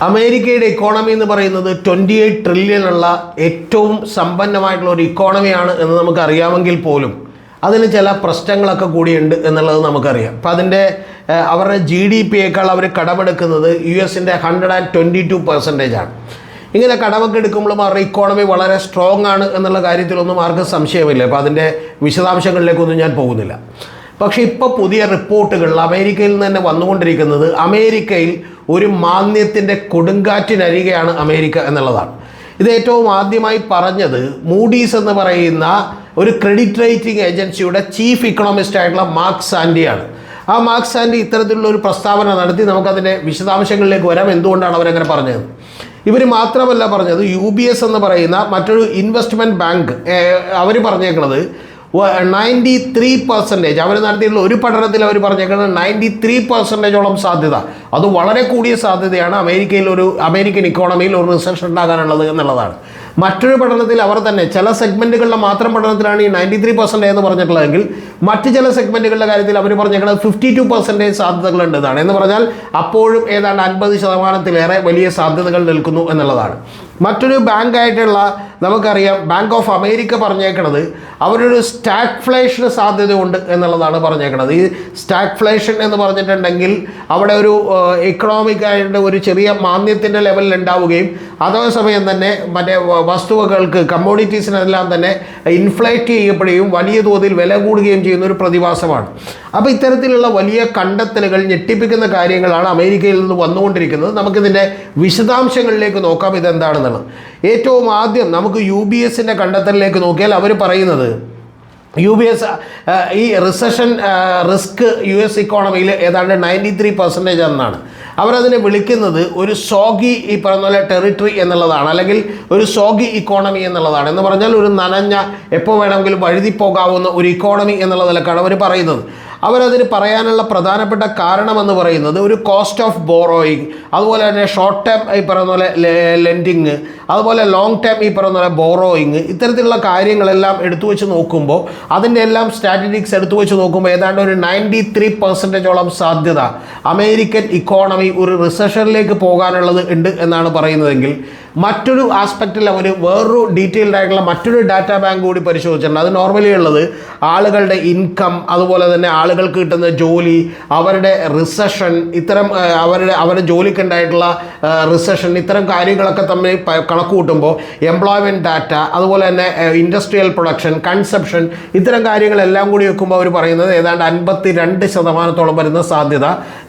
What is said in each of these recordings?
അമേരിക്കയുടെ ഇക്കോണമി എന്ന് പറയുന്നത് 28 ട്രില്യൺ ഉള്ള ഏറ്റവും സമ്പന്നമായിട്ടുള്ള ഒരു ഇക്കോണമിയാണ് എന്ന് നമുക്കറിയാമെങ്കിൽ പോലും അതിന് ചില പ്രശ്നങ്ങളൊക്കെ കൂടിയുണ്ട് എന്നുള്ളത് നമുക്കറിയാം. അപ്പോൾ അതിൻ്റെ അവരുടെ GDP-യേക്കാൾ അവർ കടമെടുക്കുന്നത് US-ൻ്റെ 122% ആണ്. ഇങ്ങനെ കടമൊക്കെ എടുക്കുമ്പോഴും അവരുടെ ഇക്കോണമി വളരെ സ്ട്രോങ് ആണ് എന്നുള്ള കാര്യത്തിലൊന്നും ആർക്കും സംശയമില്ല. അപ്പോൾ അതിൻ്റെ വിശദാംശങ്ങളിലേക്കൊന്നും ഞാൻ പോകുന്നില്ല. പക്ഷേ ഇപ്പോൾ പുതിയ റിപ്പോർട്ടുകൾ അമേരിക്കയിൽ നിന്ന് തന്നെ വന്നുകൊണ്ടിരിക്കുന്നത് അമേരിക്കയിൽ ഒരു മാന്ദ്യത്തിൻ്റെ കൊടുങ്കാറ്റിനരികെയാണ് അമേരിക്ക എന്നുള്ളതാണ്. ഇത് ഏറ്റവും ആദ്യമായി പറഞ്ഞത് മൂഡീസ് എന്ന് പറയുന്ന ഒരു ക്രെഡിറ്റ് റേറ്റിംഗ് ഏജൻസിയുടെ ചീഫ് ഇക്കണോമിസ്റ്റ് ആയിട്ടുള്ള മാർക്ക് സാൻഡിയാണ്. ആ മാർക്ക് സാൻഡി ഇത്തരത്തിലുള്ള ഒരു പ്രസ്താവന നടത്തി. നമുക്കതിൻ്റെ വിശദാംശങ്ങളിലേക്ക് വരാം, എന്തുകൊണ്ടാണ് അവരങ്ങനെ പറഞ്ഞത്. ഇവർ മാത്രമല്ല പറഞ്ഞത്, UBS എന്ന് പറയുന്ന മറ്റൊരു ഇൻവെസ്റ്റ്മെൻറ്റ് ബാങ്ക് അവർ പറഞ്ഞേക്കുന്നത് 93% അവർ നടത്തിയിട്ടുള്ള ഒരു പഠനത്തിൽ അവർ പറഞ്ഞേക്കുന്നത് 93%ഓളം സാധ്യത, അത് വളരെ കൂടിയ സാധ്യതയാണ് അമേരിക്കൻ ഇക്കോണമിയിൽ ഒരു റിസഷൻ ഉണ്ടാകാനുള്ളത് എന്നുള്ളതാണ്. മറ്റൊരു പഠനത്തിൽ അവർ തന്നെ ചില സെഗ്മെൻറ്റുകളുടെ മാത്രം പഠനത്തിലാണ് ഈ 93% എന്ന് പറഞ്ഞിട്ടുള്ളതെങ്കിൽ മറ്റ് ചില സെഗ്മെൻറ്റുകളുടെ കാര്യത്തിൽ അവർ പറഞ്ഞേക്കുന്നത് 52% സാധ്യതകളുണ്ടെന്നാണ്. എന്ന് പറഞ്ഞാൽ അപ്പോഴും ഏതാണ്ട് 50%-ത്തിലേറെ വലിയ സാധ്യതകൾ നിൽക്കുന്നു എന്നുള്ളതാണ്. മറ്റൊരു ബാങ്കായിട്ടുള്ള നമുക്കറിയാം ബാങ്ക് ഓഫ് അമേരിക്ക പറഞ്ഞേക്കണത് അവരൊരു സ്റ്റാഗ്ഫ്ലേഷന് സാധ്യതയുണ്ട് എന്നുള്ളതാണ് പറഞ്ഞേക്കണത്. ഈ സ്റ്റാഗ്ഫ്ലേഷൻ എന്ന് പറഞ്ഞിട്ടുണ്ടെങ്കിൽ അവിടെ ഒരു എക്കണോമിക് ആയിട്ട് ഒരു ചെറിയ മാന്ദ്യത്തിൻ്റെ ലെവലിൽ ഉണ്ടാവുകയും അതേസമയം തന്നെ മറ്റേ വസ്തുവകൾക്ക് കമ്മോഡിറ്റീസിനെല്ലാം തന്നെ ഇൻഫ്ലേറ്റ് ചെയ്യപ്പെടുകയും വലിയ തോതിൽ വില കൂടുകയും ചെയ്യുന്ന ഒരു പ്രതിഭാസമാണ്. അപ്പോൾ ഇത്തരത്തിലുള്ള വലിയ കണ്ടെത്തലുകൾ, ഞെട്ടിപ്പിക്കുന്ന കാര്യങ്ങളാണ് അമേരിക്കയിൽ നിന്ന് വന്നുകൊണ്ടിരിക്കുന്നത്. നമുക്കിതിൻ്റെ വിശദാംശങ്ങളിലേക്ക് നോക്കാം ഇതെന്താണെന്നുള്ളത്. ഏറ്റവും ആദ്യം നമുക്ക് UBS-ൻ്റെ കണ്ടെത്തലിലേക്ക് നോക്കിയാൽ അവർ പറയുന്നത് UBS ഈ റിസഷൻ റിസ്ക് US ഇക്കോണമിയിൽ ഏതാണ്ട് 93% എന്നാണ്. അവരതിനെ വിളിക്കുന്നത് ഒരു സോഗി ഈ പറഞ്ഞ പോലെ ടെറിട്ടറി എന്നുള്ളതാണ്, അല്ലെങ്കിൽ ഒരു സോഗി ഇക്കോണമി എന്നുള്ളതാണ്. എന്ന് പറഞ്ഞാൽ ഒരു നനഞ്ഞ എപ്പോൾ വേണമെങ്കിലും വഴുതിപ്പോകാവുന്ന ഒരു ഇക്കോണമി എന്നുള്ള നിലക്കാണ് അവർ പറയുന്നത്. അവരതിന് പറയാനുള്ള പ്രധാനപ്പെട്ട കാരണമെന്ന് പറയുന്നത് ഒരു കോസ്റ്റ് ഓഫ് ബോറോയിങ്, അതുപോലെ തന്നെ ഷോർട്ട് ടേം ഈ പറയുന്ന പോലെ ലെൻഡിങ്, അതുപോലെ ലോങ് ടേം ഈ പറയുന്ന പോലെ ബോറോയിങ്, ഇത്തരത്തിലുള്ള കാര്യങ്ങളെല്ലാം എടുത്തു വെച്ച് നോക്കുമ്പോൾ അതിൻ്റെ എല്ലാം സ്റ്റാറ്റിസ്റ്റിക്സ് എടുത്തു വെച്ച് നോക്കുമ്പോൾ ഏതാണ്ട് ഒരു 93%ഓളം സാധ്യത അമേരിക്കൻ ഇക്കോണമി ഒരു റിസഷനിലേക്ക് പോകാനുള്ളത് ഉണ്ട് എന്നാണ് പറയുന്നതെങ്കിൽ, മറ്റൊരു ആസ്പെക്റ്റിൽ അവർ വേറൊരു ഡീറ്റെയിൽഡ് ആയിട്ടുള്ള മറ്റൊരു ഡാറ്റാ ബാങ്ക് കൂടി പരിശോധിച്ചിട്ടുണ്ട്. അത് നോർമലി ഉള്ളത് ആളുകളുടെ ഇൻകം, അതുപോലെ തന്നെ ആളുകൾക്ക് കിട്ടുന്ന ജോലി, അവരുടെ റിസഷൻ, ഇത്തരം അവരുടെ ജോലിക്കുണ്ടായിട്ടുള്ള റിസഷൻ, ഇത്തരം കാര്യങ്ങളൊക്കെ തമ്മിൽ കണക്ക് കൂട്ടുമ്പോൾ എംപ്ലോയ്മെൻറ്റ് ഡാറ്റ, അതുപോലെ തന്നെ ഇൻഡസ്ട്രിയൽ പ്രൊഡക്ഷൻ, കൺസപ്ഷൻ, ഇത്തരം കാര്യങ്ങളെല്ലാം കൂടി വെക്കുമ്പോൾ അവർ പറയുന്നത് ഏതാണ്ട് 52% വരുന്ന സാധ്യത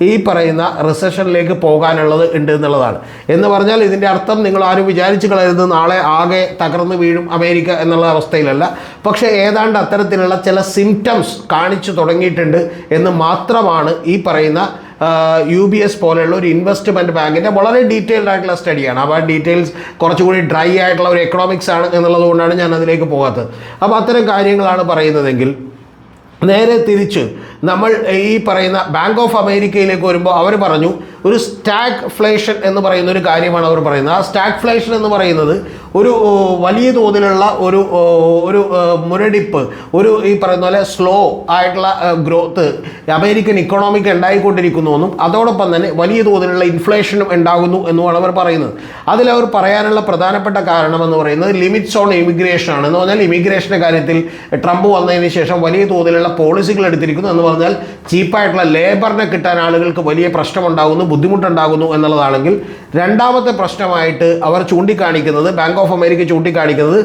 ഈ പറയുന്ന റിസഷനിലേക്ക് പോകാനുള്ളത് ഉണ്ട് എന്നുള്ളതാണ്. എന്ന് പറഞ്ഞാൽ ഇതിൻ്റെ അർത്ഥം നിങ്ങൾ ആരും വിചാരിച്ച് കളയരുത് നാളെ ആകെ തകർന്നു വീഴും അമേരിക്ക എന്നുള്ള അവസ്ഥയിലല്ല. പക്ഷേ ഏതാണ്ട് അത്തരത്തിലുള്ള ചില സിംറ്റംസ് കാണിച്ചു തുടങ്ങിയിട്ടുണ്ട് എന്ന് മാത്രമാണ് ഈ പറയുന്ന UBS പോലെയുള്ള ഒരു ഇൻവെസ്റ്റ്മെൻറ്റ് ബാങ്കിൻ്റെ വളരെ ഡീറ്റെയിൽഡ് ആയിട്ടുള്ള സ്റ്റഡിയാണ്. അപ്പോൾ ആ ഡീറ്റെയിൽസ് കുറച്ചുകൂടി ഡ്രൈ ആയിട്ടുള്ള ഒരു എക്കണോമിക്സ് ആണ് എന്നുള്ളത് കൊണ്ടാണ് ഞാൻ അതിലേക്ക് പോകാത്തത്. അപ്പോൾ അത്തരം കാര്യങ്ങളാണ് പറയുന്നതെങ്കിൽ, നേരെ തിരിച്ച് നമ്മൾ ഈ പറയുന്ന ബാങ്ക് ഓഫ് അമേരിക്കയിലേക്ക് വരുമ്പോൾ അവർ പറഞ്ഞു ഒരു സ്റ്റാഗ്ഫ്ലേഷൻ എന്ന് പറയുന്ന ഒരു കാര്യമാണ് അവർ പറയുന്നത്. ആ സ്റ്റാഗ്ഫ്ലേഷൻ എന്ന് പറയുന്നത് ഒരു വലിയ തോതിലുള്ള ഒരു മുരടിപ്പ്, ഒരു ഈ പറയുന്ന പോലെ സ്ലോ ആയിട്ടുള്ള ഗ്രോത്ത് അമേരിക്കൻ ഇക്കണോമിക്ക് ഉണ്ടായിക്കൊണ്ടിരിക്കുന്നുവെന്നും അതോടൊപ്പം തന്നെ വലിയ തോതിലുള്ള ഇൻഫ്ലേഷനും ഉണ്ടാകുന്നു എന്നുമാണ് അവർ പറയുന്നത്. അതിലവർ പറയാനുള്ള പ്രധാനപ്പെട്ട കാരണമെന്ന് പറയുന്നത് ലിമിറ്റ്സ് ഓൺ ഇമിഗ്രേഷൻ ആണ്. എന്ന് പറഞ്ഞാൽ ഇമിഗ്രേഷൻ്റെ കാര്യത്തിൽ ട്രംപ് വന്നതിന് ശേഷം വലിയ തോതിലുള്ള പോളിസികൾ എടുത്തിരിക്കുന്നു. എന്ന് പറഞ്ഞാൽ ചീപ്പായിട്ടുള്ള ലേബറിനെ കിട്ടാൻ ആളുകൾക്ക് വലിയ പ്രശ്നമുണ്ടാകുന്നു, ബുദ്ധിമുട്ടുണ്ടാകുന്നു എന്നുള്ളതാണെങ്കിൽ, രണ്ടാമത്തെ പ്രശ്നമായിട്ട് അവർ ചൂണ്ടിക്കാണിക്കുന്നത്, ബാങ്ക് ഓഫ് അമേരിക്ക ചൂണ്ടിക്കാണിക്കുന്നത്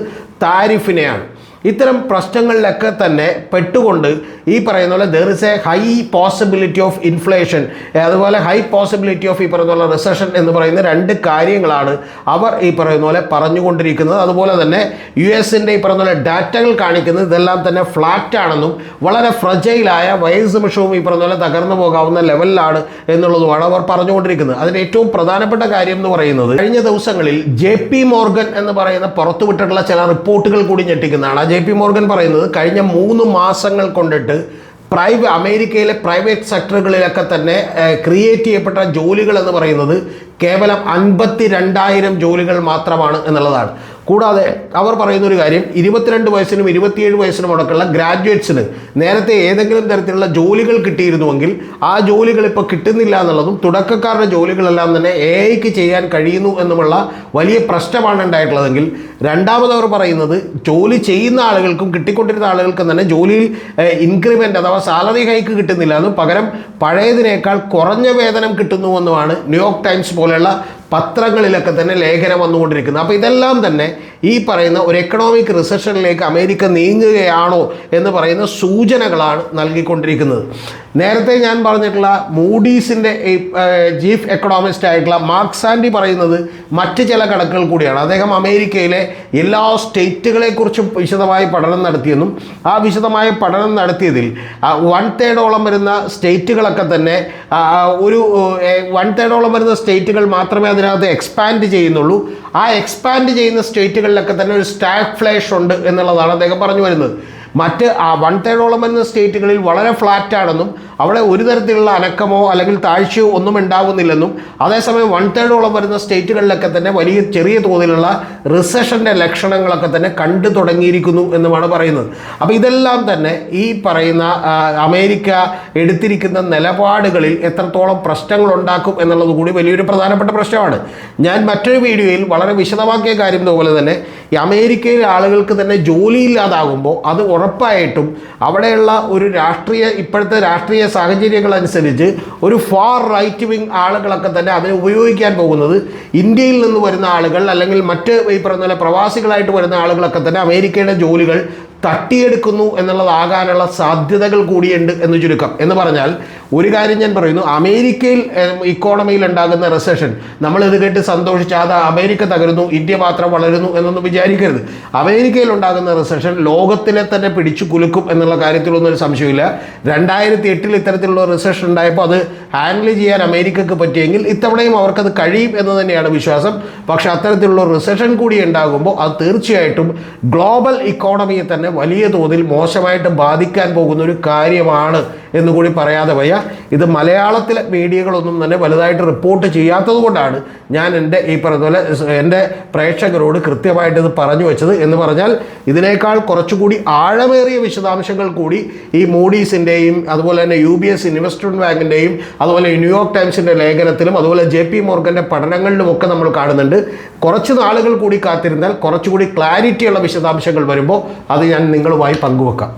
താരിഫിനെയാണ്. ഇത്തരം പ്രശ്നങ്ങളിലൊക്കെ തന്നെ പെട്ടുകൊണ്ട് ഈ പറയുന്ന പോലെ there is A high possibility of inflation, അതുപോലെ ഹൈ പോസിബിലിറ്റി ഓഫ് ഈ പറയുന്ന പോലെ റിസഷൻ എന്ന് പറയുന്ന രണ്ട് കാര്യങ്ങളാണ് അവർ ഈ പറയുന്ന പോലെ പറഞ്ഞുകൊണ്ടിരിക്കുന്നത്. അതുപോലെ തന്നെ US-ൻ്റെ ഈ പറയുന്ന പോലെ ഡാറ്റകൾ കാണിക്കുന്നത് ഇതെല്ലാം തന്നെ ഫ്ലാറ്റ് ആണെന്നും വളരെ ഫ്രജൈലായ വയസ്സ് നിമിഷവും ഈ പറയുന്ന പോലെ തകർന്നു പോകാവുന്ന ലെവലിലാണ് എന്നുള്ളതുമാണ് അവർ പറഞ്ഞുകൊണ്ടിരിക്കുന്നത്. അതിന് ഏറ്റവും പ്രധാനപ്പെട്ട കാര്യം എന്ന് പറയുന്നത്, കഴിഞ്ഞ ദിവസങ്ങളിൽ JP മോർഗൻ എന്ന് പറയുന്ന പുറത്തുവിട്ടിട്ടുള്ള ചില റിപ്പോർട്ടുകൾ കൂടി ഞെട്ടിക്കുന്നതാണ്. JP മോർഗൻ പറയുന്നത് കഴിഞ്ഞ 3 മാസങ്ങൾ കൊണ്ടിട്ട് അമേരിക്കയിലെ പ്രൈവറ്റ് സെക്ടറുകളിലൊക്കെ തന്നെ ക്രിയേറ്റ് ചെയ്യപ്പെട്ട ജോലികൾ എന്ന് പറയുന്നത് കേവലം 52,000 ജോലികൾ മാത്രമാണ് എന്നുള്ളതാണ്. കൂടാതെ അവർ പറയുന്നൊരു കാര്യം 22 വയസ്സിനും 27 വയസ്സിനും അടക്കമുള്ള ഗ്രാജുവേറ്റ്സിന് നേരത്തെ ഏതെങ്കിലും തരത്തിലുള്ള ജോലികൾ കിട്ടിയിരുന്നുവെങ്കിൽ ആ ജോലികൾ ഇപ്പോൾ കിട്ടുന്നില്ല എന്നുള്ളതും തുടക്കക്കാരുടെ ജോലികളെല്ലാം തന്നെ AI ചെയ്യാൻ കഴിയുന്നു എന്നുമുള്ള വലിയ പ്രശ്നമാണ് ഉണ്ടായിട്ടുള്ളതെങ്കിൽ, രണ്ടാമത് അവർ പറയുന്നത് ജോലി ചെയ്യുന്ന ആളുകൾക്കും കിട്ടിക്കൊണ്ടിരുന്ന ആളുകൾക്കും തന്നെ ജോലിയിൽ ഇൻക്രിമെൻ്റ് അഥവാ സാലറി ഹൈക്ക് കിട്ടുന്നില്ല എന്നും പകരം പഴയതിനേക്കാൾ കുറഞ്ഞ വേതനം കിട്ടുന്നുവെന്നുമാണ് ന്യൂയോർക്ക് ടൈംസ് പോലെയുള്ള പത്രങ്ങളിലൊക്കെ തന്നെ ലേഖനം വന്നുകൊണ്ടിരിക്കുന്നത്. അപ്പോൾ ഇതെല്ലാം തന്നെ ഈ പറയുന്ന ഒരു എക്കണോമിക് റിസഷനിലേക്ക് അമേരിക്ക നീങ്ങുകയാണോ എന്ന് പറയുന്ന സൂചനകളാണ് നൽകിക്കൊണ്ടിരിക്കുന്നത്. നേരത്തെ ഞാൻ പറഞ്ഞിട്ടുള്ള മൂഡീസിൻ്റെ ചീഫ് എക്കണോമിസ്റ്റ് ആയിട്ടുള്ള മാർക്ക് സാൻഡി പറയുന്നത് മറ്റ് ചില കണക്കുകൾ കൂടിയാണ്. അദ്ദേഹം അമേരിക്കയിലെ എല്ലാ സ്റ്റേറ്റുകളെക്കുറിച്ചും വിശദമായി പഠനം നടത്തിയെന്നും ആ വിശദമായ പഠനം നടത്തിയതിൽ 1/3 വരുന്ന സ്റ്റേറ്റുകളൊക്കെ തന്നെ ഒരു 1/3 വരുന്ന സ്റ്റേറ്റുകൾ മാത്രമേ അതിനകത്ത് എക്സ്പാൻഡ് ചെയ്യുന്നുള്ളൂ. ആ എക്സ്പാൻഡ് ചെയ്യുന്ന സ്റ്റേറ്റുകളിലൊക്കെ തന്നെ ഒരു സ്റ്റാഗ്ഫ്ലേഷൻ ഉണ്ട് എന്നുള്ളതാണ് അദ്ദേഹം പറഞ്ഞു വരുന്നത്. മറ്റ് 1/3 വരുന്ന സ്റ്റേറ്റുകളിൽ വളരെ ഫ്ലാറ്റാണെന്നും അവിടെ ഒരു തരത്തിലുള്ള അനക്കമോ അല്ലെങ്കിൽ താഴ്ചയോ ഒന്നും ഉണ്ടാകുന്നില്ലെന്നും, അതേസമയം 1/3 വരുന്ന സ്റ്റേറ്റുകളിലൊക്കെ തന്നെ വലിയ ചെറിയ തോതിലുള്ള റിസഷൻ്റെ ലക്ഷണങ്ങളൊക്കെ തന്നെ കണ്ടു തുടങ്ങിയിരിക്കുന്നു എന്നുമാണ് പറയുന്നത്. അപ്പോൾ ഇതെല്ലാം തന്നെ ഈ പറയുന്ന അമേരിക്ക എടുത്തിരിക്കുന്ന നിലപാടുകളിൽ എത്രത്തോളം പ്രശ്നങ്ങൾ ഉണ്ടാക്കും എന്നുള്ളത് കൂടി വലിയൊരു പ്രധാനപ്പെട്ട പ്രശ്നമാണ്. ഞാൻ മറ്റൊരു വീഡിയോയിൽ വളരെ വിശദമാക്കിയ കാര്യം പോലെ തന്നെ ഈ അമേരിക്കയിലെ ആളുകൾക്ക് തന്നെ ജോലിയില്ലാതാകുമ്പോൾ അത് ഉറപ്പായിട്ടും അവിടെയുള്ള ഒരു ഇപ്പോഴത്തെ രാഷ്ട്രീയ സാഹചര്യങ്ങൾ അനുസരിച്ച് ഒരു ഫാർ റൈറ്റ് വിങ് ആളുകളൊക്കെ തന്നെ അതിനെ ഉപയോഗിക്കാൻ പോകുന്നത് ഇന്ത്യയിൽ നിന്ന് വരുന്ന ആളുകൾ അല്ലെങ്കിൽ മറ്റ് ഈ പറഞ്ഞ പ്രവാസികളായിട്ട് വരുന്ന ആളുകളൊക്കെ തന്നെ അമേരിക്കയുടെ ജോലികൾ തട്ടിയെടുക്കുന്നു എന്നുള്ളതാകാനുള്ള സാധ്യതകൾ കൂടിയുണ്ട് എന്ന് ചുരുക്കം. എന്ന് പറഞ്ഞാൽ ഒരു കാര്യം ഞാൻ പറയുന്നു, അമേരിക്കയിൽ ഇക്കോണമിയിൽ ഉണ്ടാകുന്ന റിസഷൻ നമ്മളിത് കേട്ട് സന്തോഷിച്ച് അത് അമേരിക്ക തകരുന്നു ഇന്ത്യ മാത്രം വളരുന്നു എന്നൊന്നും വിചാരിക്കരുത്. അമേരിക്കയിൽ ഉണ്ടാകുന്ന റിസഷൻ ലോകത്തിനെ തന്നെ പിടിച്ചു കുലുക്കും എന്നുള്ള കാര്യത്തിലൊന്നും ഒരു സംശയമില്ല. 2008 ഇത്തരത്തിലുള്ള റിസഷൻ ഉണ്ടായപ്പോൾ അത് ഹാൻഡിൽ ചെയ്യാൻ അമേരിക്കക്ക് പറ്റിയെങ്കിൽ ഇത്തവണയും അവർക്കത് കഴിയും എന്ന് തന്നെയാണ് വിശ്വാസം. പക്ഷേ അത്തരത്തിലുള്ള റിസഷൻ കൂടി ഉണ്ടാകുമ്പോൾ അത് തീർച്ചയായിട്ടും ഗ്ലോബൽ ഇക്കോണമിയെ തന്നെ വലിയ തോതിൽ മോശമായിട്ട് ബാധിക്കാൻ പോകുന്ന ഒരു കാര്യമാണ് എന്നുകൂടി പറയാതെ വയ്യ. ഇത് മലയാളത്തിലെ മീഡിയകളൊന്നും തന്നെ വലുതായിട്ട് റിപ്പോർട്ട് ചെയ്യാത്തത് കൊണ്ടാണ് ഞാൻ ഈ പറഞ്ഞ പോലെ എൻ്റെ പ്രേക്ഷകരോട് കൃത്യമായിട്ട് ഇത് പറഞ്ഞു വെച്ചത്. എന്ന് പറഞ്ഞാൽ ഇതിനേക്കാൾ കുറച്ചുകൂടി ആഴമേറിയ വിശദാംശങ്ങൾ കൂടി ഈ മൂഡീസിൻ്റെയും അതുപോലെ തന്നെ UBS ഇൻവെസ്റ്റ്മെൻറ്റ് ബാങ്കിൻ്റെയും അതുപോലെ ന്യൂയോർക്ക് ടൈംസിൻ്റെ ലേഖനത്തിലും അതുപോലെ JP മോർഗൻ്റെ പഠനങ്ങളിലുമൊക്കെ നമ്മൾ കാണുന്നുണ്ട്. കുറച്ച് നാളുകൾ കൂടി കാത്തിരുന്നാൽ കുറച്ചുകൂടി ക്ലാരിറ്റിയുള്ള വിശദാംശങ്ങൾ വരുമ്പോൾ അത് ഞാൻ നിങ്ങളുമായി പങ്കുവെക്കാം.